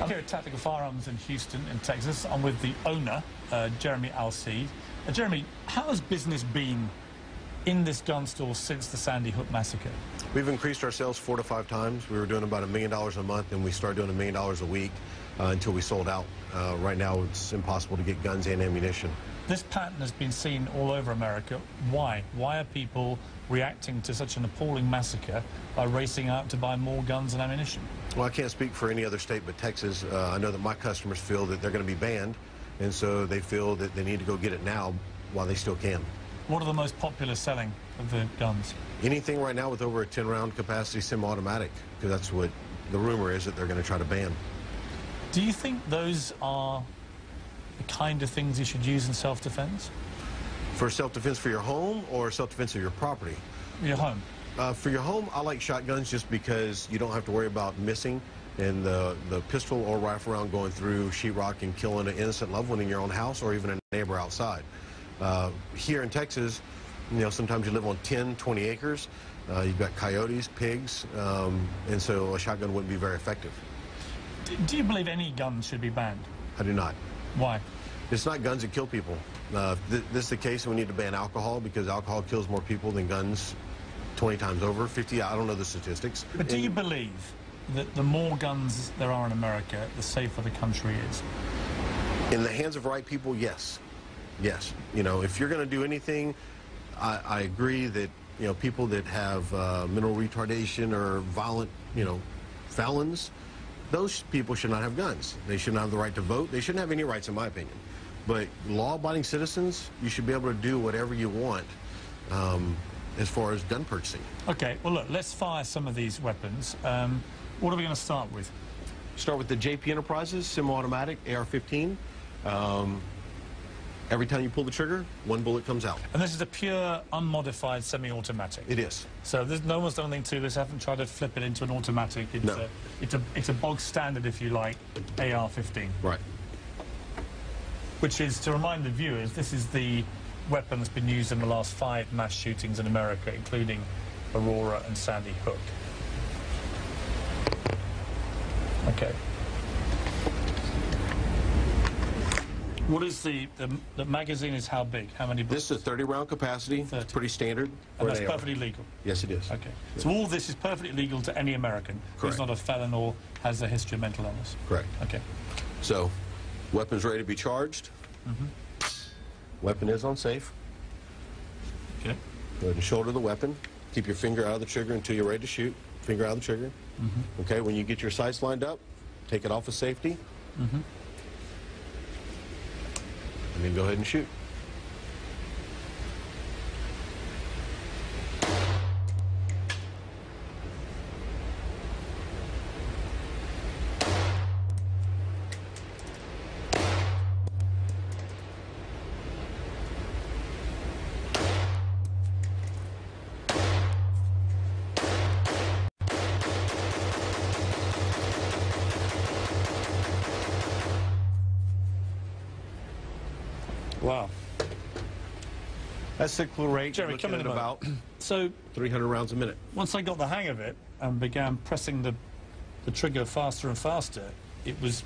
I'm here at Tactical Firearms in Houston, in Texas. I'm with the owner, Jeremy Alseed. Jeremy, how has business been in this gun store since the Sandy Hook massacre? We've increased our sales 4 to 5 times. We were doing about $1 million a month, and we started doing $1 million a week until we sold out. Right now, it's impossible to get guns and ammunition. This pattern has been seen all over America. Why? Why are people reacting to such an appalling massacre by racing out to buy more guns and ammunition? Well, I can't speak for any other state but Texas. I know that my customers feel that they're going to be banned, and so they feel that they need to go get it now while they still can. What are the most popular selling of the guns? Anything right now with over a 10-round capacity semi-automatic, because that's what the rumor is that they're going to try to ban. Do you think those are the kind of things you should use in self-defense? For self-defense for your home or self-defense of your property? Your home. For your home, I like shotguns just because you don't have to worry about missing and the pistol or rifle round going through sheetrock and killing an innocent loved one in your own house or even a neighbor outside. Here in Texas, you know, sometimes you live on 10, 20 acres. You've got coyotes, pigs, and so a shotgun wouldn't be very effective. Do you believe any guns should be banned? I do not. Why? It's not guns that kill people. This is the case, we need to ban alcohol because alcohol kills more people than guns 20 times over, 50, I don't know the statistics. But do you believe that the more guns there are in America, the safer the country is? In the hands of right people, yes. Yes. You know, if you're going to do anything, I agree that, you know, people that have mental retardation or violent, you know, felons, those people should not have guns. They shouldn't have the right to vote. They shouldn't have any rights, in my opinion. But law-abiding citizens, you should be able to do whatever you want as far as gun purchasing. Okay, well, look, let's fire some of these weapons. What are we going to start with? Start with the JP Enterprises semi-automatic AR-15. Every time you pull the trigger, 1 bullet comes out. And this is a pure, unmodified semi-automatic? It is. So no one's done anything to this, haven't tried to flip it into an automatic? No. It's a bog standard, if you like, AR-15. Right. Which is, to remind the viewers, this is the weapon that's been used in the last 5 mass shootings in America, including Aurora and Sandy Hook. Okay. What is the magazine is how big? How many bullets? This is a 30-round capacity. 30. It's pretty standard. And that's perfectly legal? Yes, it is. Okay. So all this is perfectly legal to any American who's not a felon or has a history of mental illness? Correct. Okay. So, weapon's ready to be charged. Weapon is on safe. Okay. Go ahead and shoulder the weapon. Keep your finger out of the trigger until you're ready to shoot. Finger out of the trigger. Okay, when you get your sights lined up, take it off of safety. And then go ahead and shoot. Wow. That's cyclical rate. Jeremy, come in about so 300 rounds a minute. Once I got the hang of it and began pressing the trigger faster and faster, it was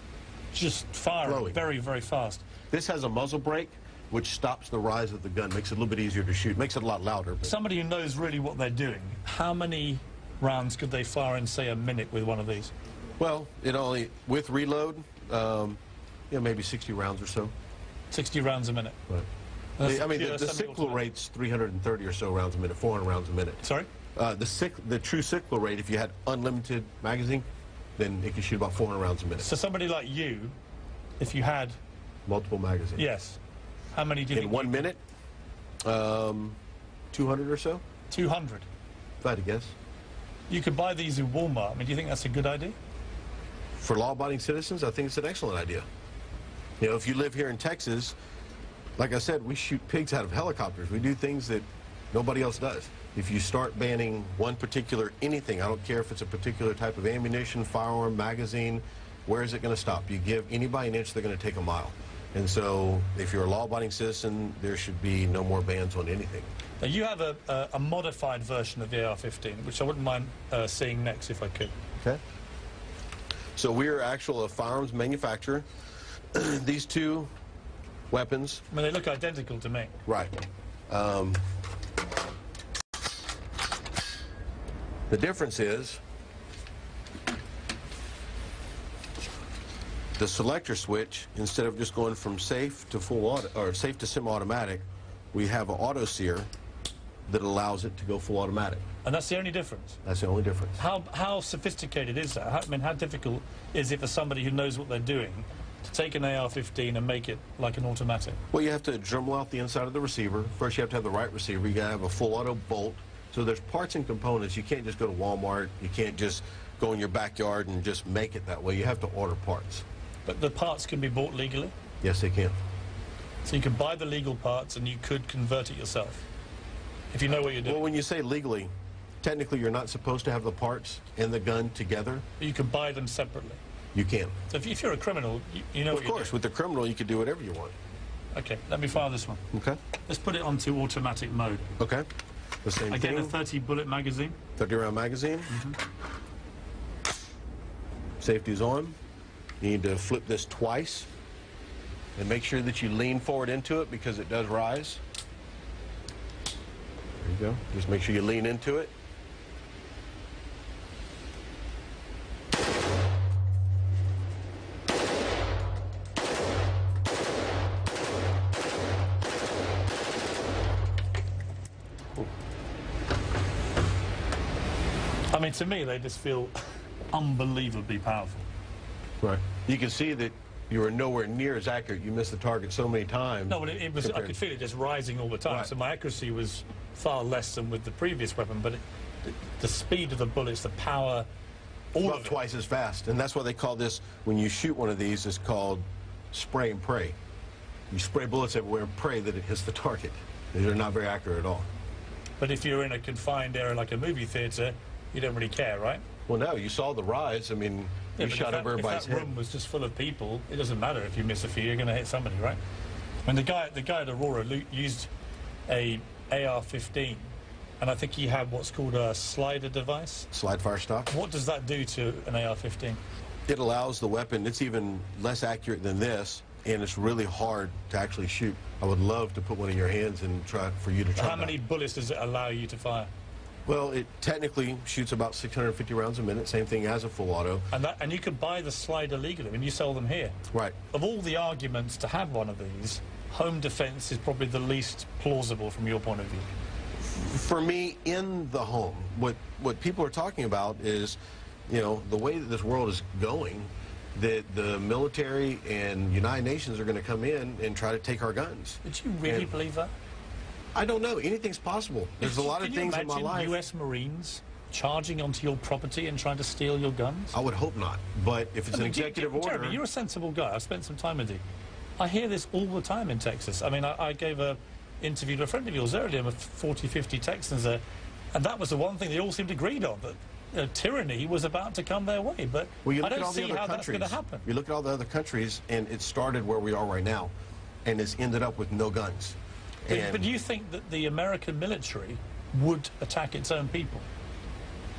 just firing very, very fast. This has a muzzle brake, which stops the rise of the gun, makes it a little bit easier to shoot, makes it a lot louder. Somebody who knows really what they're doing, how many rounds could they fire in, say, a minute with one of these? Well, it only, with reload, you know, maybe 60 rounds or so. 60 rounds a minute. Right. I mean, the cyclical rate's 330 or so rounds a minute, 400 rounds a minute. Sorry? The true cyclical rate, if you had unlimited magazine, then it could shoot about 400 rounds a minute. So somebody like you, if you had... multiple magazines. Yes. How many do you think? In 1 minute? 200 or so. 200? If I had to guess. You could buy these in Walmart. I mean, do you think that's a good idea? For law-abiding citizens, I think it's an excellent idea. You know, if you live here in Texas, like I said, we shoot pigs out of helicopters. We do things that nobody else does. If you start banning one particular anything, I don't care if it's a particular type of ammunition, firearm, magazine, where is it going to stop? You give anybody an inch, they're going to take a mile. And so if you're a law-abiding citizen, there should be no more bans on anything. Now, you have a modified version of the AR-15, which I wouldn't mind seeing next if I could. Okay. So we're actually a firearms manufacturer. These two weapons. I mean, they look identical to me. Right. The difference is the selector switch, instead of just going from safe to full auto, or safe to semi-automatic, we have an auto sear that allows it to go full automatic. And that's the only difference? That's the only difference. How sophisticated is that? I mean, how difficult is it for somebody who knows what they're doing to take an AR-15 and make it like an automatic? Well, you have to Dremel out the inside of the receiver. First, you have to have the right receiver. You got to have a full auto bolt. So there's parts and components. You can't just go to Walmart. You can't just go in your backyard and just make it that way. You have to order parts. But the parts can be bought legally? Yes, they can. So you can buy the legal parts and you could convert it yourself, if you know what you're doing? Well, when you say legally, technically you're not supposed to have the parts and the gun together. But you can buy them separately? You can. So if you're a criminal, you know what you're doing? Of course, with the criminal, you can do whatever you want. Okay, let me fire this one. Okay. Let's put it onto automatic mode. Okay. The same Again, thing. a 30-bullet magazine. 30-round magazine. Safety's on. You need to flip this twice and make sure that you lean forward into it because it does rise. There you go. Just make sure you lean into it. I mean, to me, they just feel unbelievably powerful. Right. You can see that you were nowhere near as accurate. You missed the target so many times. No, but it was. I could feel it just rising all the time. Right. So my accuracy was far less than with the previous weapon. But the speed of the bullets, the power, all About of it. twice as fast. And that's why they call this, when you shoot one of these, it's called spray and pray. You spray bullets everywhere and pray that it hits the target. They're not very accurate at all. But if you're in a confined area like a movie theater, you don't really care, right? Well, no, you saw the rise. I mean, you but shot over everybody's if that head. room was just full of people, it doesn't matter if you miss a few, you're going to hit somebody, right? I mean, the guy at Aurora used a AR-15, and I think he had what's called a slider device. Slide fire stock. What does that do to an AR-15? It allows the weapon, it's even less accurate than this, and it's really hard to actually shoot. I would love to put one in your hands and try for you to try. How many bullets does it allow you to fire? Well, it technically shoots about 650 rounds a minute, same thing as a full auto. And you could buy the slider legally. I mean, you sell them here. Right. Of all the arguments to have one of these, home defense is probably the least plausible from your point of view. For me, in the home, what people are talking about is, you know, the way that this world is going, that the military and United Nations are going to come in and try to take our guns. Did you really believe that? I don't know. Anything's possible. There's a lot of things in my life. Can you imagine U.S. Marines charging onto your property and trying to steal your guns? I would hope not. But if it's an executive order... Jeremy, you're a sensible guy. I've spent some time with you. I hear this all the time in Texas. I mean, I gave an interview to a friend of yours earlier with 40, 50 Texans there, and that was the one thing they all seemed agreed on, that tyranny was about to come their way. But I don't see how that's going to happen. You look at all the other countries, and it started where we are right now, and it's ended up with no guns. But do you think that the American military would attack its own people?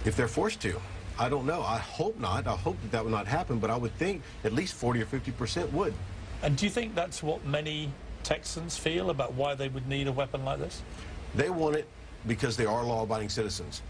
If they're forced to. I don't know. I hope not. I hope that would not happen, but I would think at least 40 or 50% would. And do you think that's what many Texans feel about why they would need a weapon like this? They want it because they are law-abiding citizens.